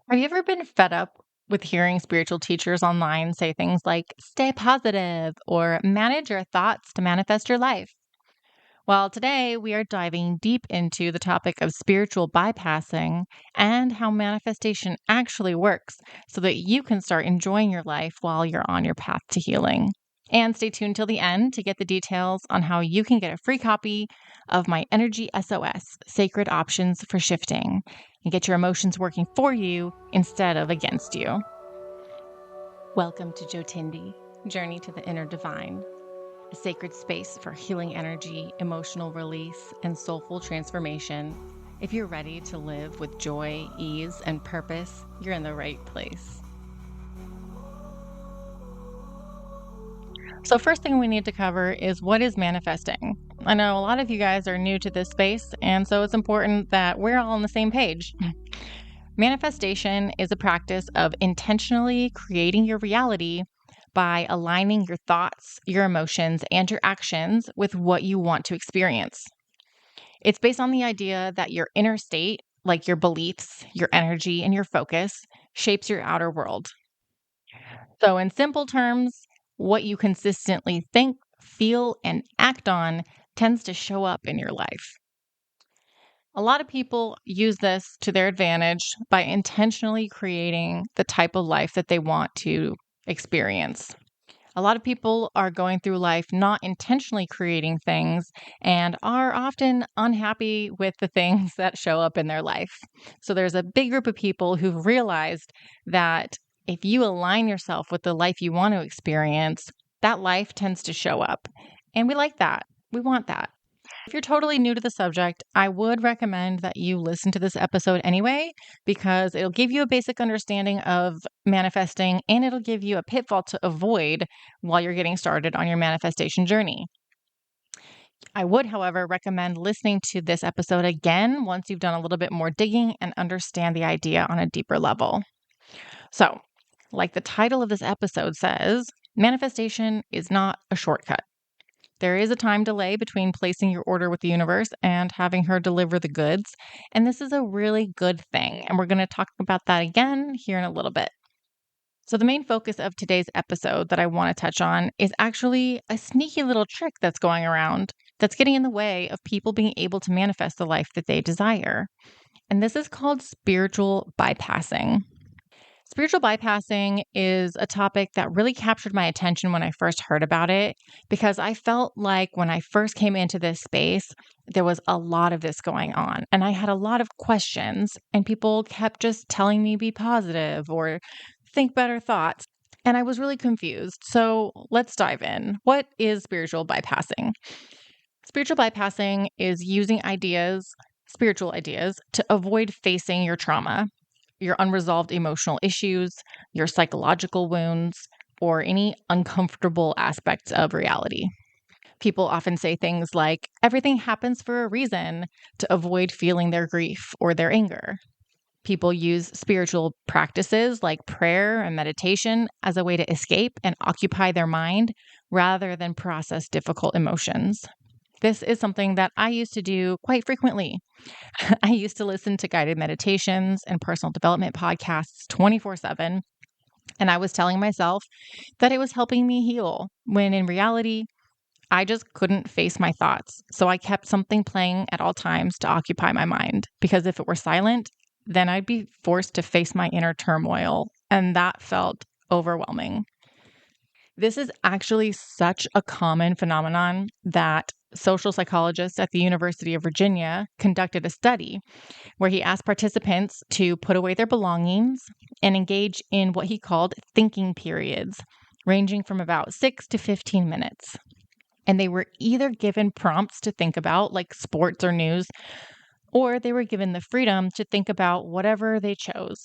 Have you ever been fed up with hearing spiritual teachers online say things like, stay positive or manage your thoughts to manifest your life? Well, today we are diving deep into the topic of spiritual bypassing and how manifestation actually works so that you can start enjoying your life while you're on your path to healing. And stay tuned till the end to get the details on how you can get a free copy of my Energy SOS Sacred Options for Shifting and get your emotions working for you instead of against you. Welcome to Jotindi, Journey to the Inner Divine, a sacred space for healing energy, emotional release, and soulful transformation. If you're ready to live with joy, ease, and purpose, you're in the right place. So, first thing we need to cover is what is manifesting. I know a lot of you guys are new to this space, and so it's important that we're all on the same page. Manifestation is a practice of intentionally creating your reality by aligning your thoughts, your emotions, and your actions with what you want to experience. It's based on the idea that your inner state, like your beliefs, your energy, and your focus, shapes your outer world. So, in simple terms, what you consistently think, feel, and act on tends to show up in your life. A lot of people use this to their advantage by intentionally creating the type of life that they want to experience. A lot of people are going through life not intentionally creating things and are often unhappy with the things that show up in their life. So there's a big group of people who've realized that if you align yourself with the life you want to experience, that life tends to show up. And we like that. We want that. If you're totally new to the subject, I would recommend that you listen to this episode anyway, because it'll give you a basic understanding of manifesting and it'll give you a pitfall to avoid while you're getting started on your manifestation journey. I would, however, recommend listening to this episode again once you've done a little bit more digging and understand the idea on a deeper level. So, like the title of this episode says, manifestation is not a shortcut. There is a time delay between placing your order with the universe and having her deliver the goods. And this is a really good thing. And we're going to talk about that again here in a little bit. So, the main focus of today's episode that I want to touch on is actually a sneaky little trick that's going around that's getting in the way of people being able to manifest the life that they desire. And this is called spiritual bypassing. Spiritual bypassing is a topic that really captured my attention when I first heard about it, because I felt like when I first came into this space, there was a lot of this going on. And I had a lot of questions, and people kept just telling me be positive or think better thoughts. And I was really confused. So let's dive in. What is spiritual bypassing? Spiritual bypassing is using ideas, spiritual ideas, to avoid facing your trauma, your unresolved emotional issues, your psychological wounds, or any uncomfortable aspects of reality. People often say things like, everything happens for a reason, to avoid feeling their grief or their anger. People use spiritual practices like prayer and meditation as a way to escape and occupy their mind rather than process difficult emotions. This is something that I used to do quite frequently. I used to listen to guided meditations and personal development podcasts 24/7. And I was telling myself that it was helping me heal, when in reality, I just couldn't face my thoughts. So I kept something playing at all times to occupy my mind, because if it were silent, then I'd be forced to face my inner turmoil. And that felt overwhelming. This is actually such a common phenomenon that social psychologists at the University of Virginia conducted a study where he asked participants to put away their belongings and engage in what he called thinking periods, ranging from about 6 to 15 minutes. And they were either given prompts to think about, like sports or news, or they were given the freedom to think about whatever they chose.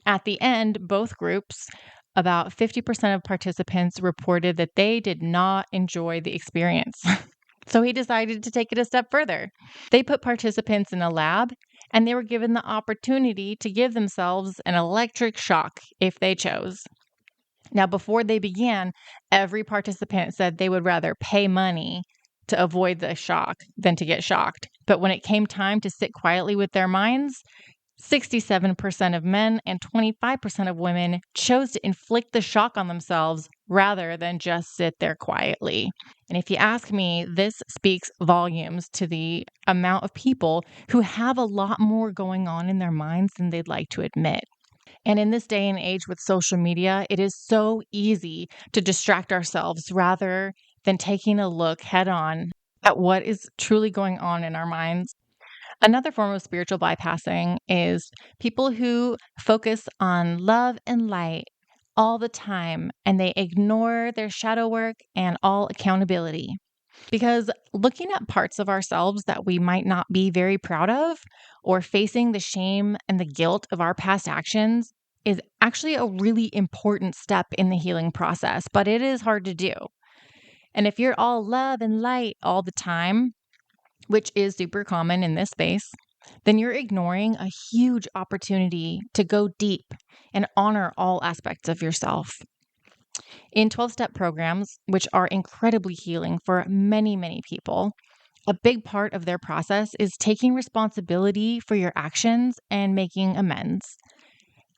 At the end, both groups, about 50% of participants reported that they did not enjoy the experience. So he decided to take it a step further. They put participants in a lab and they were given the opportunity to give themselves an electric shock if they chose. Now, before they began, every participant said they would rather pay money to avoid the shock than to get shocked. But when it came time to sit quietly with their minds, 67% of men and 25% of women chose to inflict the shock on themselves rather than just sit there quietly. And if you ask me, this speaks volumes to the amount of people who have a lot more going on in their minds than they'd like to admit. And in this day and age with social media, it is so easy to distract ourselves rather than taking a look head on at what is truly going on in our minds. Another form of spiritual bypassing is people who focus on love and light all the time and they ignore their shadow work and all accountability. Because looking at parts of ourselves that we might not be very proud of or facing the shame and the guilt of our past actions is actually a really important step in the healing process, but it is hard to do. And if you're all love and light all the time, which is super common in this space, then you're ignoring a huge opportunity to go deep and honor all aspects of yourself. In 12-step programs, which are incredibly healing for many, many people, a big part of their process is taking responsibility for your actions and making amends.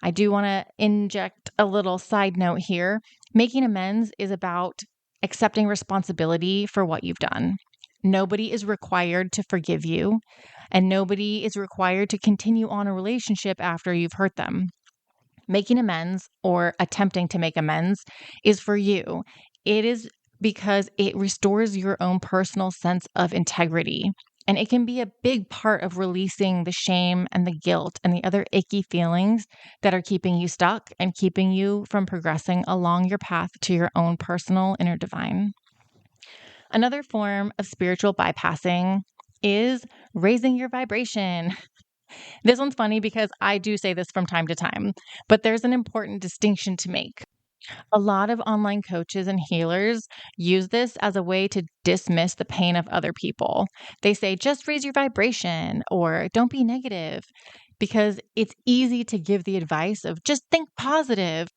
I do want to inject a little side note here. Making amends is about accepting responsibility for what you've done. Nobody is required to forgive you, and nobody is required to continue on a relationship after you've hurt them. Making amends or attempting to make amends is for you. It is because it restores your own personal sense of integrity. And it can be a big part of releasing the shame and the guilt and the other icky feelings that are keeping you stuck and keeping you from progressing along your path to your own personal inner divine. Another form of spiritual bypassing is raising your vibration. This one's funny because I do say this from time to time, but there's an important distinction to make. A lot of online coaches and healers use this as a way to dismiss the pain of other people. They say, just raise your vibration or don't be negative, because it's easy to give the advice of just think positive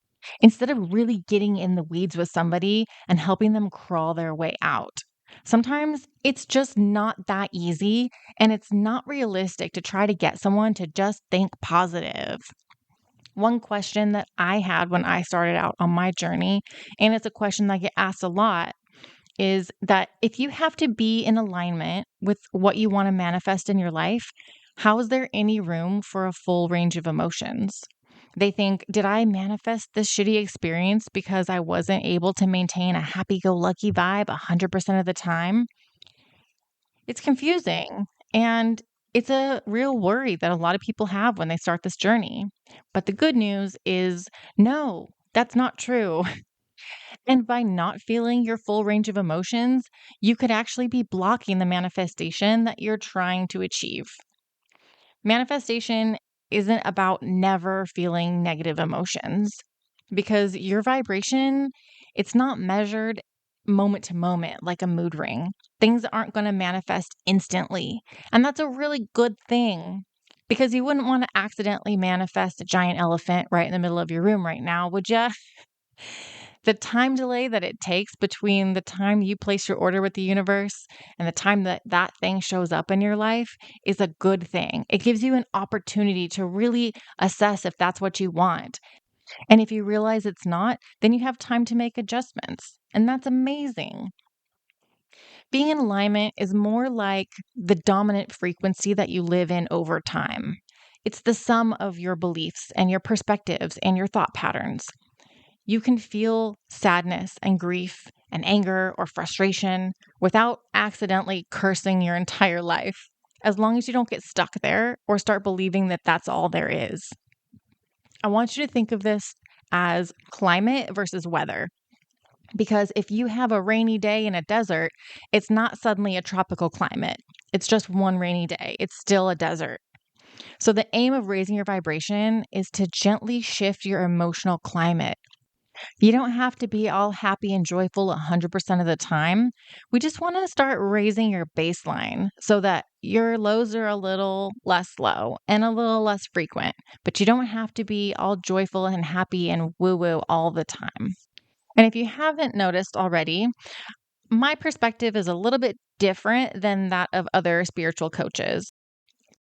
instead of really getting in the weeds with somebody and helping them crawl their way out. Sometimes it's just not that easy, and it's not realistic to try to get someone to just think positive. One question that I had when I started out on my journey, and it's a question that I get asked a lot, is that if you have to be in alignment with what you want to manifest in your life, how is there any room for a full range of emotions? They think, did I manifest this shitty experience because I wasn't able to maintain a happy go lucky vibe 100% of the time? It's confusing. And it's a real worry that a lot of people have when they start this journey. But the good news is no, that's not true. And by not feeling your full range of emotions, you could actually be blocking the manifestation that you're trying to achieve. Manifestation isn't about never feeling negative emotions because your vibration, it's not measured moment to moment like a mood ring. Things aren't going to manifest instantly. And that's a really good thing because you wouldn't want to accidentally manifest a giant elephant right in the middle of your room right now, would you? The time delay that it takes between the time you place your order with the universe and the time that that thing shows up in your life is a good thing. It gives you an opportunity to really assess if that's what you want. And if you realize it's not, then you have time to make adjustments. And that's amazing. Being in alignment is more like the dominant frequency that you live in over time. It's the sum of your beliefs and your perspectives and your thought patterns. You can feel sadness and grief and anger or frustration without accidentally cursing your entire life, as long as you don't get stuck there or start believing that that's all there is. I want you to think of this as climate versus weather. Because if you have a rainy day in a desert, it's not suddenly a tropical climate. It's just one rainy day. It's still a desert. So the aim of raising your vibration is to gently shift your emotional climate. You don't have to be all happy and joyful 100% of the time. We just want to start raising your baseline so that your lows are a little less low and a little less frequent, but you don't have to be all joyful and happy and woo-woo all the time. And if you haven't noticed already, my perspective is a little bit different than that of other spiritual coaches.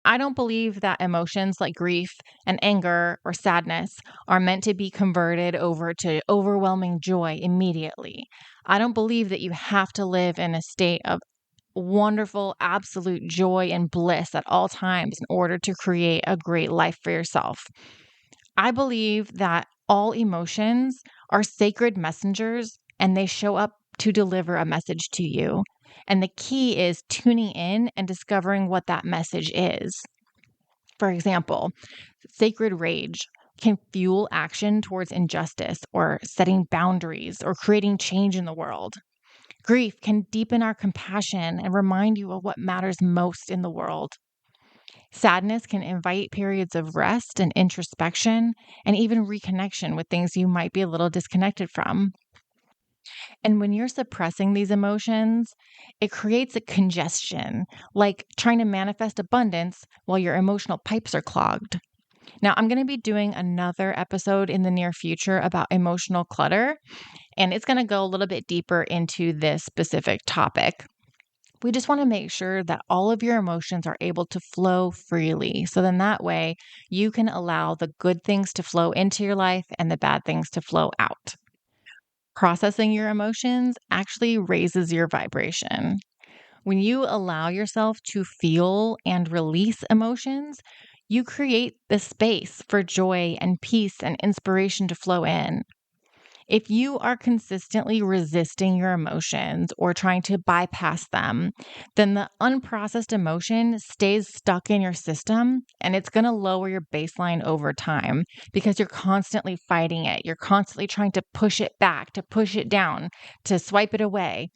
I don't believe that emotions like grief and anger or sadness are meant to be converted over to overwhelming joy immediately. I don't believe that you have to live in a state of wonderful, absolute joy and bliss at all times in order to create a great life for yourself. I believe that all emotions are sacred messengers and they show up to deliver a message to you. And the key is tuning in and discovering what that message is. For example, sacred rage can fuel action towards injustice or setting boundaries or creating change in the world. Grief can deepen our compassion and remind you of what matters most in the world. Sadness can invite periods of rest and introspection and even reconnection with things you might be a little disconnected from. And when you're suppressing these emotions, it creates a congestion, like trying to manifest abundance while your emotional pipes are clogged. Now, I'm going to be doing another episode in the near future about emotional clutter, and it's going to go a little bit deeper into this specific topic. We just want to make sure that all of your emotions are able to flow freely. So then that way you can allow the good things to flow into your life and the bad things to flow out. Processing your emotions actually raises your vibration. When you allow yourself to feel and release emotions, you create the space for joy and peace and inspiration to flow in. If you are consistently resisting your emotions or trying to bypass them, then the unprocessed emotion stays stuck in your system and it's going to lower your baseline over time because you're constantly fighting it. You're constantly trying to push it back, to push it down, to swipe it away.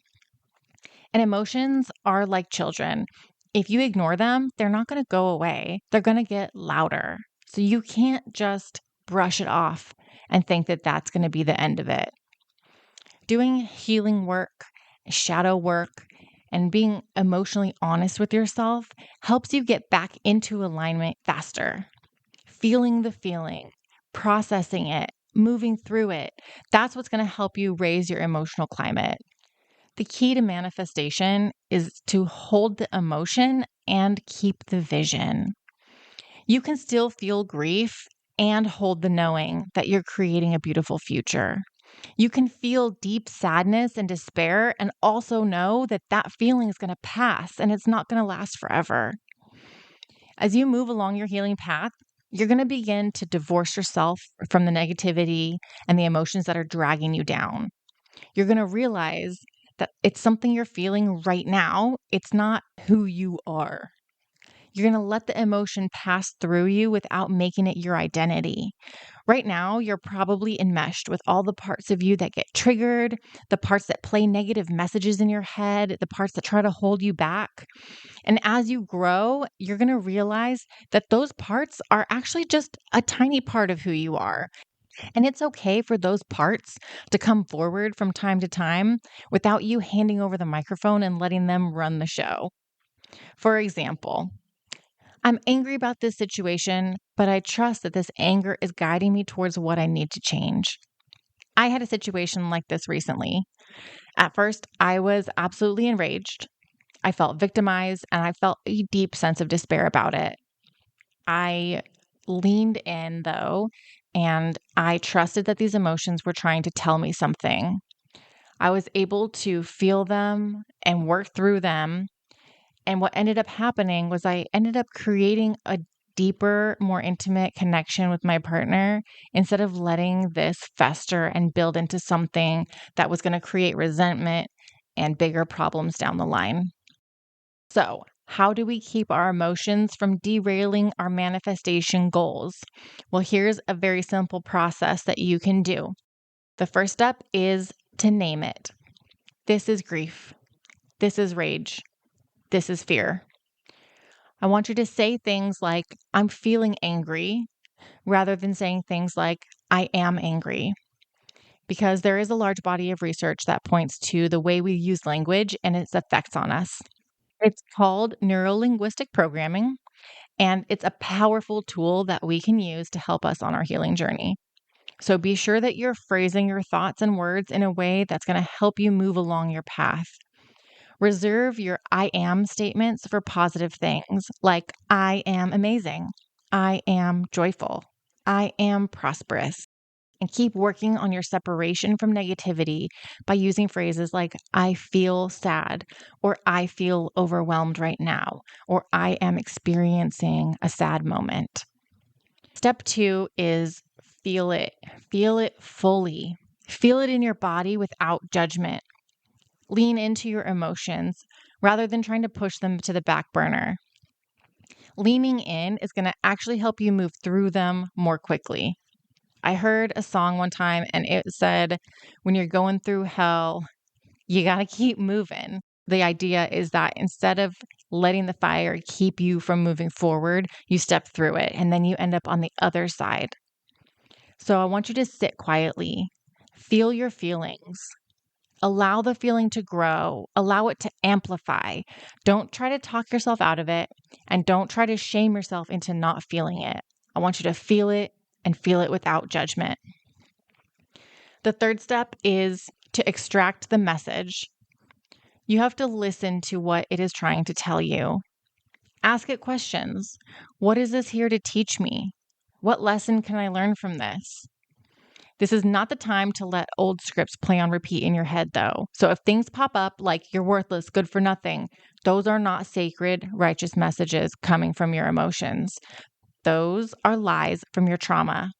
And emotions are like children. If you ignore them, they're not going to go away. They're going to get louder. So you can't just brush it off and think that that's going to be the end of it. Doing healing work, shadow work, and being emotionally honest with yourself helps you get back into alignment faster. Feeling the feeling, processing it, moving through it, that's what's going to help you raise your emotional climate. The key to manifestation is to hold the emotion and keep the vision. You can still feel grief and hold the knowing that you're creating a beautiful future. You can feel deep sadness and despair and also know that that feeling is going to pass and it's not going to last forever. As you move along your healing path, you're going to begin to divorce yourself from the negativity and the emotions that are dragging you down. You're going to realize that it's something you're feeling right now. It's not who you are. You're going to let the emotion pass through you without making it your identity. Right now, you're probably enmeshed with all the parts of you that get triggered, the parts that play negative messages in your head, the parts that try to hold you back. And as you grow, you're going to realize that those parts are actually just a tiny part of who you are. And it's okay for those parts to come forward from time to time without you handing over the microphone and letting them run the show. For example, I'm angry about this situation, but I trust that this anger is guiding me towards what I need to change. I had a situation like this recently. At first, I was absolutely enraged. I felt victimized and I felt a deep sense of despair about it. I leaned in, though, and I trusted that these emotions were trying to tell me something. I was able to feel them and work through them. And what ended up happening was I ended up creating a deeper, more intimate connection with my partner instead of letting this fester and build into something that was going to create resentment and bigger problems down the line. So, how do we keep our emotions from derailing our manifestation goals? Well, here's a very simple process that you can do. The first step is to name it. This is grief. This is rage. This is fear. I want you to say things like, I'm feeling angry, rather than saying things like, I am angry. Because there is a large body of research that points to the way we use language and its effects on us. It's called neuro-linguistic programming, and it's a powerful tool that we can use to help us on our healing journey. So be sure that you're phrasing your thoughts and words in a way that's going to help you move along your path. Reserve your I am statements for positive things like I am amazing, I am joyful, I am prosperous. And keep working on your separation from negativity by using phrases like I feel sad, or I feel overwhelmed right now, or I am experiencing a sad moment. Step 2 is feel it. Feel it fully. Feel it in your body without judgment. Lean into your emotions rather than trying to push them to the back burner. Leaning in is going to actually help you move through them more quickly. I heard a song one time and it said, when you're going through hell, you got to keep moving. The idea is that instead of letting the fire keep you from moving forward, you step through it and then you end up on the other side. So I want you to sit quietly, feel your feelings, allow the feeling to grow, allow it to amplify. Don't try to talk yourself out of it, and don't try to shame yourself into not feeling it. I want you to feel it and feel it without judgment. The third step is to extract the message. You have to listen to what it is trying to tell you. Ask it questions. What is this here to teach me? What lesson can I learn from this? This is not the time to let old scripts play on repeat in your head, though. So if things pop up like you're worthless, good for nothing, those are not sacred, righteous messages coming from your emotions. Those are lies from your trauma.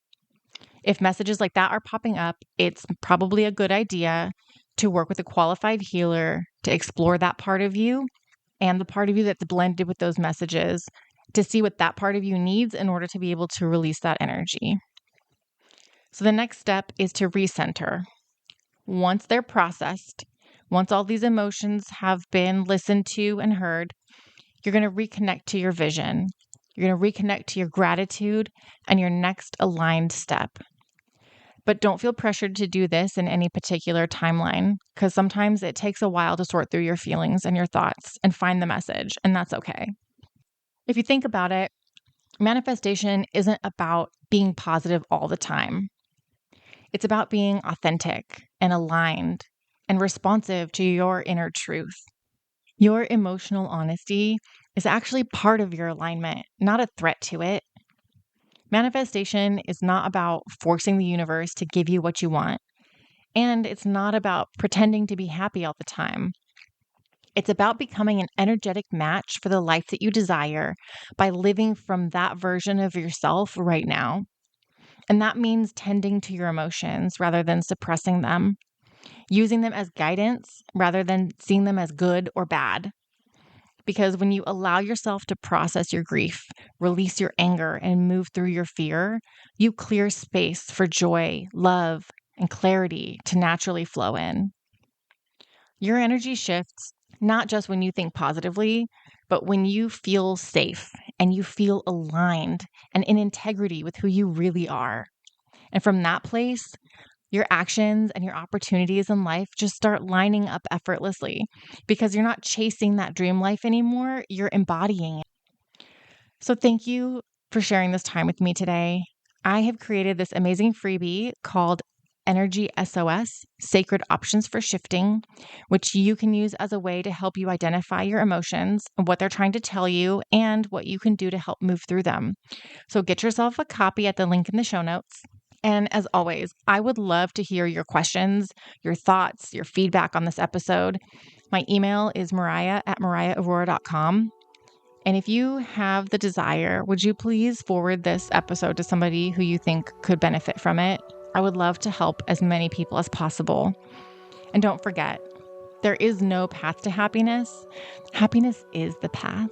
If messages like that are popping up, it's probably a good idea to work with a qualified healer to explore that part of you and the part of you that's blended with those messages to see what that part of you needs in order to be able to release that energy. So the next step is to recenter. Once they're processed, once all these emotions have been listened to and heard, you're going to reconnect to your vision. You're going to reconnect to your gratitude and your next aligned step. But don't feel pressured to do this in any particular timeline, because sometimes it takes a while to sort through your feelings and your thoughts and find the message, and that's okay. If you think about it, manifestation isn't about being positive all the time. It's about being authentic and aligned and responsive to your inner truth. Your emotional honesty is actually part of your alignment, not a threat to it. Manifestation is not about forcing the universe to give you what you want, and it's not about pretending to be happy all the time. It's about becoming an energetic match for the life that you desire by living from that version of yourself right now. And that means tending to your emotions rather than suppressing them, using them as guidance rather than seeing them as good or bad. Because when you allow yourself to process your grief, release your anger, and move through your fear, you clear space for joy, love, and clarity to naturally flow in. Your energy shifts not just when you think positively, but when you feel safe and you feel aligned and in integrity with who you really are. And from that place, your actions and your opportunities in life just start lining up effortlessly because you're not chasing that dream life anymore. You're embodying it. So thank you for sharing this time with me today. I have created this amazing freebie called Energy SOS, Sacred Options for Shifting, which you can use as a way to help you identify your emotions, what they're trying to tell you, and what you can do to help move through them. So get yourself a copy at the link in the show notes. And as always, I would love to hear your questions, your thoughts, your feedback on this episode. My email is mariah@mariahaurora.com. And if you have the desire, would you please forward this episode to somebody who you think could benefit from it? I would love to help as many people as possible. And don't forget, there is no path to happiness. Happiness is the path.